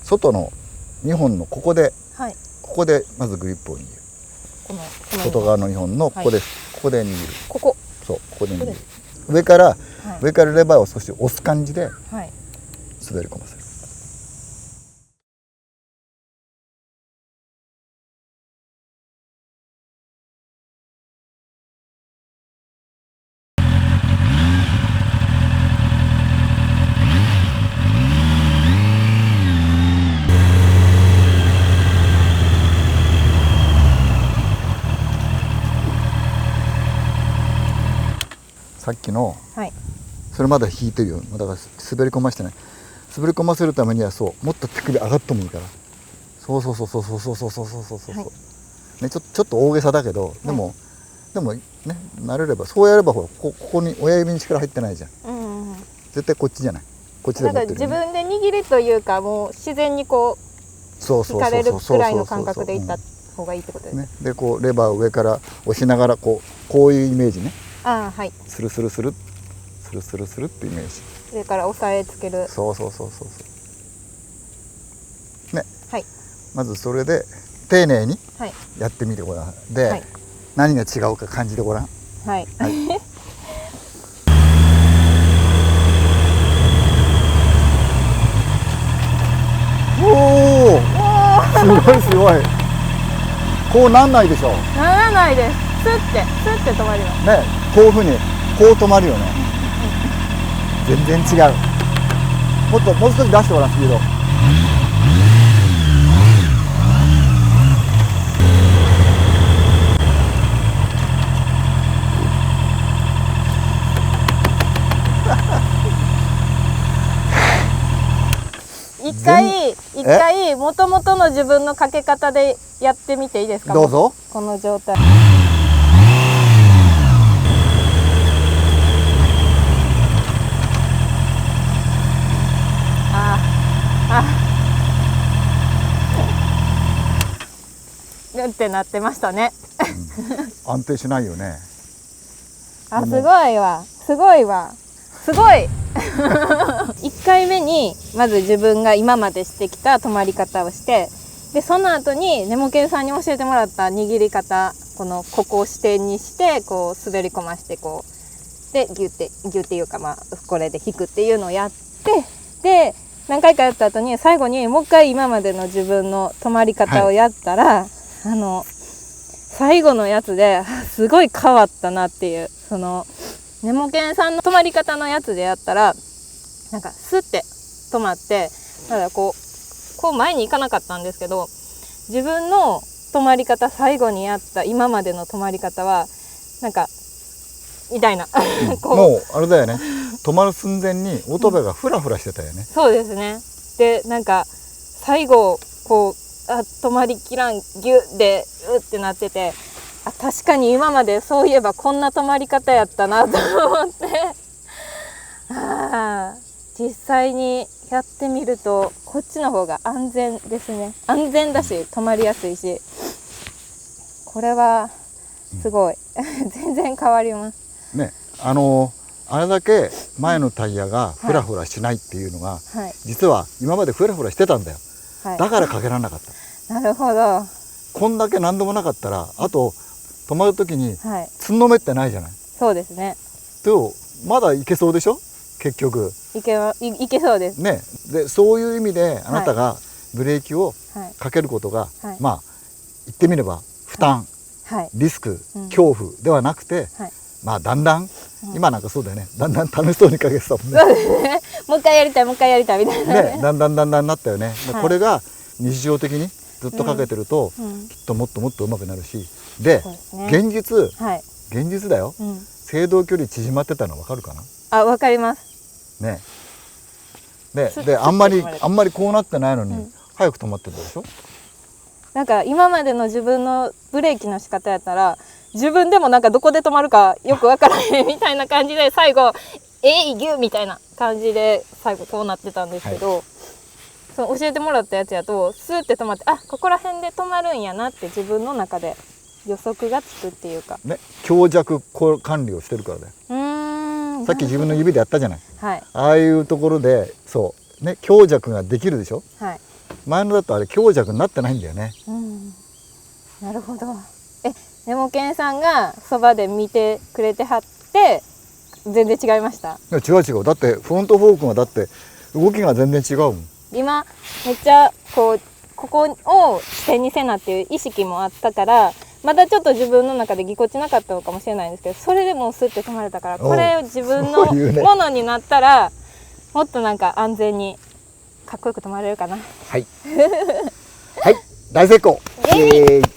外の2本のここで、はい、ここでまずグリップを握る。この外側の2本のここです、ここで握る。ここ、そう、ここで握る。上から、はい、上からレバーを少し押す感じではい、滑り込ませる。さっきの、はい、それまだ引いてるよ。だから滑り込ましてない。滑り込ませるためにはそうもっと手首上がってもいいから。そうそうそうそうそうそうそうそうそうそう、はい、ね、ちょっと大げさだけど、でもね、慣れればそうやればほらここに親指に力入ってないじゃん。うんうん、絶対こっちじゃない。こっちで持ってる、ね。自分で握りというかもう自然にこう引かれるくらいの感覚でいった方がいいってことですね。でこうレバーを上から押しながらこういうイメージね。あ、はい、スルスルスルスルスルスルってイメージ。上から押さえつける。そうそうそうそうね、はい、まずそれで丁寧にやってみてごらん。で、はい、何が違うか感じてごらん。はい、はい、おお、すごいすごい。こうなんないでしょ。ならないです。スッて止まりますね。こういうふうにこう止まるよね。全然違う。もう少し出してごらん、スピード。一回元々の自分のかけ方でやってみていいですか。どうぞ。この状態。ってなってましたね。安定しないよね。あ、すごいわ、すごいわ、すごい。1回目にまず自分が今までしてきた止まり方をして、でその後にネモケンさんに教えてもらった握り方、ここを支点にしてこう滑り込ましてこうでギュっていうか、まあこれで引くっていうのをやって、で何回かやった後に最後にもう一回今までの自分の止まり方をやったら、はい、最後のやつですごい変わったなっていう、そのネモケンさんの止まり方のやつでやったらなんかスッて止まって、ただこう前に行かなかったんですけど、自分の止まり方、最後にやった今までの止まり方はなんかみたいなもうあれだよね、止まる寸前に乙部がフラフラしてたよね。そうですね。でなんか最後こう止まりきらんギュでうってなってて、確かに今までそういえばこんな止まり方やったなと思って実際にやってみるとこっちの方が安全ですね。安全だし止まりやすいし、これはすごい、全然変わりますね。あれだけ前のタイヤがフラフラしないっていうのが、はい、実は今までフラフラしてたんだよ、はい、だからかけられなかった。なるほど。こんだけ何でもなかったら、あと止まる時につんのめってないじゃない。そうですね。とまだいけそうでしょ結局。いけそうですね。でそういう意味であなたがブレーキをかけることが、はい、まあ言ってみれば負担、はい、リスク、恐怖ではなくて、はい、まあだんだん、今なんかそうだよね、だんだん楽しそうにかけてたもんね。そうですね。もう一回やりたいみたいなね。だんだんなったよね。はい、これが日常的にずっとかけてると、きっともっともっと上手くなるし、で現実だよ、制動距離縮まってたの分かるかな。あ、分かりますね。であんまりこうなってないのに、早く止まってたでしょ。なんか今までの自分のブレーキの仕方やったら、自分でもなんかどこで止まるかよく分からへんみたいな感じで、最後ギュみたいな感じで最後こうなってたんですけど、はい、その教えてもらったやつやとスーって止まって、ここら辺で止まるんやなって自分の中で予測がつくっていうかね、強弱管理をしてるからだよ。さっき自分の指でやったじゃない、はい、ああいうところでそうね、強弱ができるでしょ、はい、前のだとあれ強弱になってないんだよね。なるほど。ネモケンさんがそばで見てくれてはって全然違いました？いや違うだってフロントフォークがだって動きが全然違うもん。今めっちゃここを視点にせなっていう意識もあったからまだちょっと自分の中でぎこちなかったのかもしれないんですけど、それでもうスッて止まれたから、これを自分のものになったらもっとなんか安全にかっこよく止まれるかな。はいはい、大成功。イエーイ。